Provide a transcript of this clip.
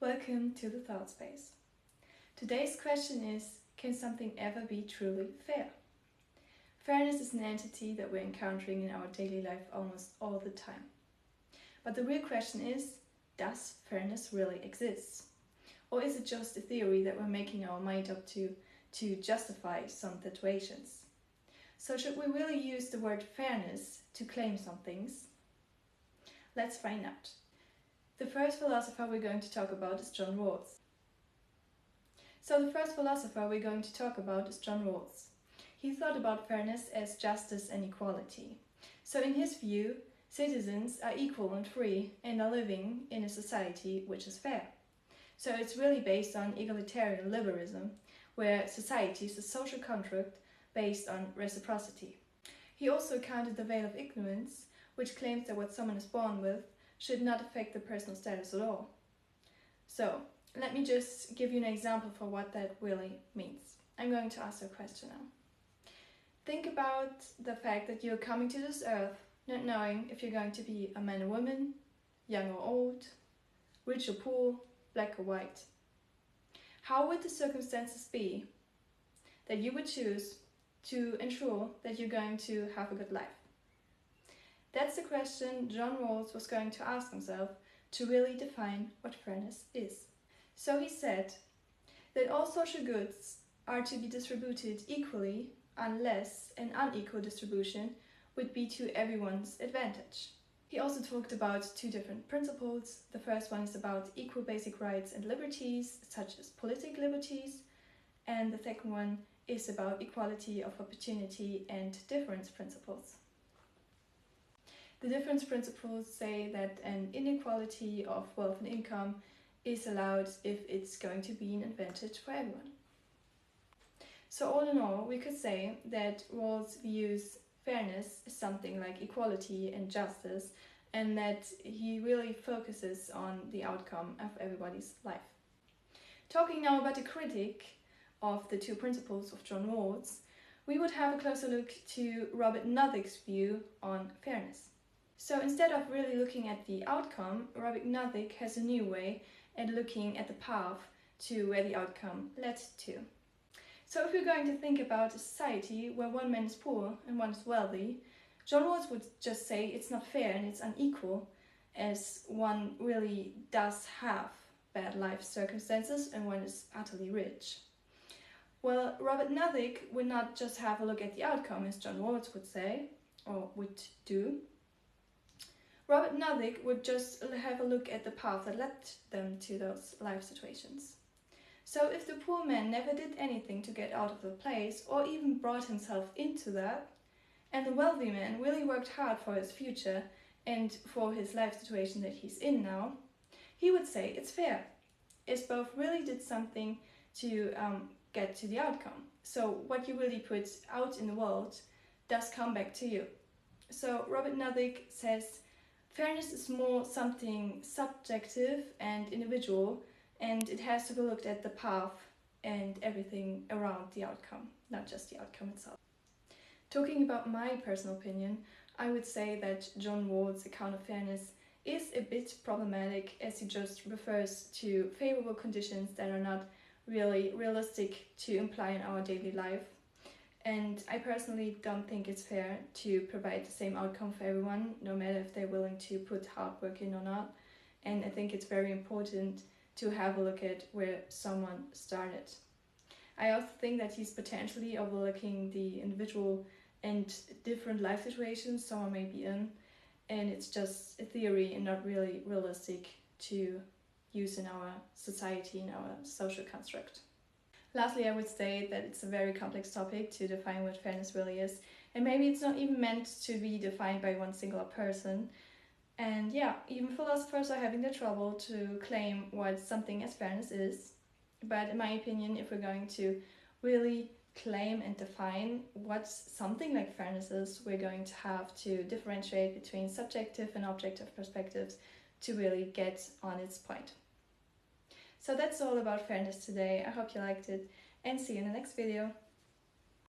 Welcome to the Thought Space. Today's question is, can something ever be truly fair? Fairness is an entity that we're encountering in our daily life almost all the time. But the real question is, does fairness really exist? Or is it just a theory that we're making our mind up to justify some situations? So should we really use the word fairness to claim some things? Let's find out. The first philosopher we're going to talk about is John Rawls. He thought about fairness as justice and equality. So in his view, citizens are equal and free and are living in a society which is fair. So it's really based on egalitarian liberalism, where society is a social contract based on reciprocity. He also countered the veil of ignorance, which claims that what someone is born with should not affect their personal status at all. So, let me just give you an example for what that really means. I'm going to ask you a question now. Think about the fact that you're coming to this earth not knowing if you're going to be a man or woman, young or old, rich or poor, black or white. How would the circumstances be that you would choose to ensure that you're going to have a good life? That's the question John Rawls was going to ask himself to really define what fairness is. So he said that all social goods are to be distributed equally unless an unequal distribution would be to everyone's advantage. He also talked about two different principles. The first one is about equal basic rights and liberties, such as political liberties, and the second one is about equality of opportunity and difference principles. The difference principles say that an inequality of wealth and income is allowed if it's going to be an advantage for everyone. So all in all, we could say that Rawls views fairness as something like equality and justice, and that he really focuses on the outcome of everybody's life. Talking now about a critic of the two principles of John Rawls, we would have a closer look to Robert Nozick's view on fairness. So instead of really looking at the outcome, Robert Nozick has a new way at looking at the path to where the outcome led to. So if we're going to think about a society where one man is poor and one is wealthy, John Rawls would just say it's not fair and it's unequal, as one really does have bad life circumstances and one is utterly rich. Well, Robert Nozick would not just have a look at the outcome, as John Rawls would say, or would do. Robert Nozick would just have a look at the path that led them to those life situations. So if the poor man never did anything to get out of the place or even brought himself into that, and the wealthy man really worked hard for his future and for his life situation that he's in now, he would say it's fair, as both really did something to get to the outcome. So what you really put out in the world does come back to you. So Robert Nozick says fairness is more something subjective and individual, and it has to be looked at the path and everything around the outcome, not just the outcome itself. Talking about my personal opinion, I would say that John Rawls' account of fairness is a bit problematic, as he just refers to favorable conditions that are not really realistic to imply in our daily life. And I personally don't think it's fair to provide the same outcome for everyone, no matter if they're willing to put hard work in or not. And I think it's very important to have a look at where someone started. I also think that he's potentially overlooking the individual and different life situations someone may be in, and it's just a theory and not really realistic to use in our society, in our social construct. Lastly, I would say that it's a very complex topic to define what fairness really is, and maybe it's not even meant to be defined by one singular person. And yeah, even philosophers are having the trouble to claim what something as fairness is. But in my opinion, if we're going to really claim and define what something like fairness is, we're going to have to differentiate between subjective and objective perspectives to really get on its point. So that's all about fairness today. I hope you liked it, and see you in the next video.